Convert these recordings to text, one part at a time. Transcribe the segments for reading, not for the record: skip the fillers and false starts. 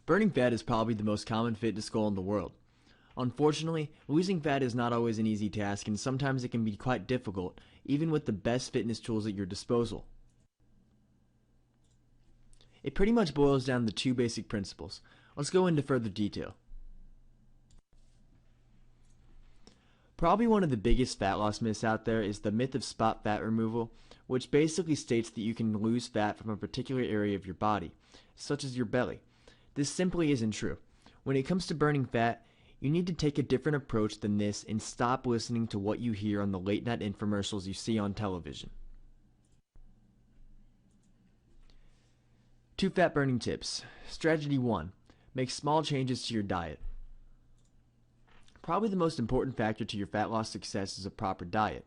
Burning fat is probably the most common fitness goal in the world. Unfortunately, losing fat is not always an easy task, and sometimes it can be quite difficult, even with the best fitness tools at your disposal. It pretty much boils down to two basic principles. Let's go into further detail. Probably one of the biggest fat loss myths out there is the myth of spot fat removal, which basically states that you can lose fat from a particular area of your body, such as your belly. This simply isn't true. When it comes to burning fat, you need to take a different approach than this and stop listening to what you hear on the late night infomercials you see on television. 2 fat burning tips. Strategy 1. Make small changes to your diet. Probably the most important factor to your fat loss success is a proper diet.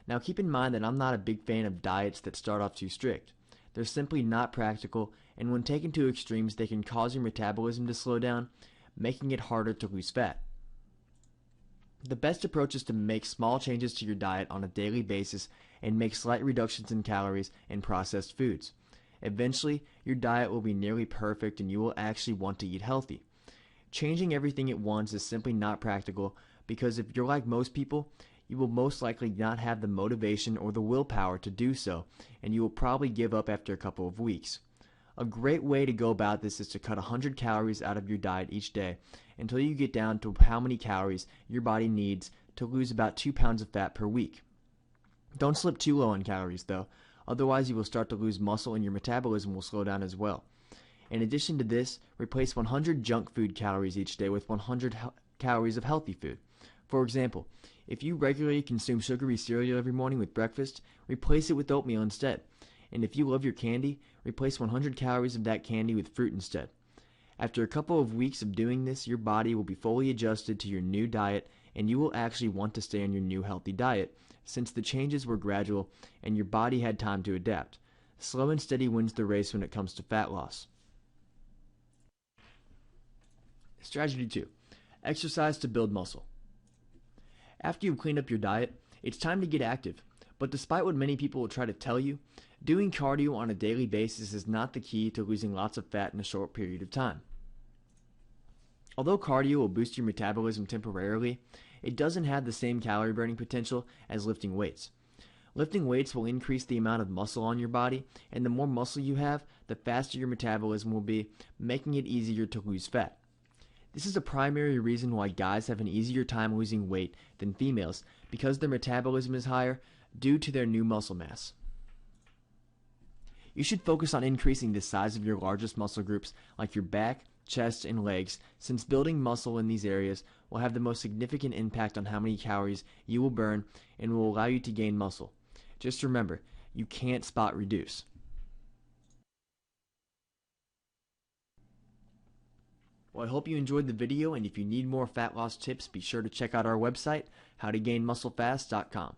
Now keep in mind that I'm not a big fan of diets that start off too strict. They're simply not practical, and when taken to extremes they can cause your metabolism to slow down, making it harder to lose fat. The best approach is to make small changes to your diet on a daily basis and make slight reductions in calories and processed foods. Eventually, your diet will be nearly perfect and you will actually want to eat healthy. Changing everything at once is simply not practical because if you're like most people, you will most likely not have the motivation or the willpower to do so, and you will probably give up after a couple of weeks. A great way to go about this is to cut 100 calories out of your diet each day until you get down to how many calories your body needs to lose about 2 pounds of fat per week. Don't slip too low on calories though, otherwise you will start to lose muscle and your metabolism will slow down as well. In addition to this, replace 100 junk food calories each day with 100 calories of healthy food. For example, if you regularly consume sugary cereal every morning with breakfast, replace it with oatmeal instead. And if you love your candy, replace 100 calories of that candy with fruit instead. After a couple of weeks of doing this, your body will be fully adjusted to your new diet and you will actually want to stay on your new healthy diet since the changes were gradual and your body had time to adapt. Slow and steady wins the race when it comes to fat loss. Strategy 2. Exercise to build muscle. After you've cleaned up your diet, it's time to get active. But despite what many people will try to tell you, doing cardio on a daily basis is not the key to losing lots of fat in a short period of time. Although cardio will boost your metabolism temporarily, it doesn't have the same calorie burning potential as lifting weights. Lifting weights will increase the amount of muscle on your body, and the more muscle you have, the faster your metabolism will be, making it easier to lose fat. This is a primary reason why guys have an easier time losing weight than females, because their metabolism is higher due to their new muscle mass. You should focus on increasing the size of your largest muscle groups like your back, chest, and legs, since building muscle in these areas will have the most significant impact on how many calories you will burn and will allow you to gain muscle. Just remember, you can't spot reduce. Well, I hope you enjoyed the video, and if you need more fat loss tips, be sure to check out our website, howtogainmusclefast.com.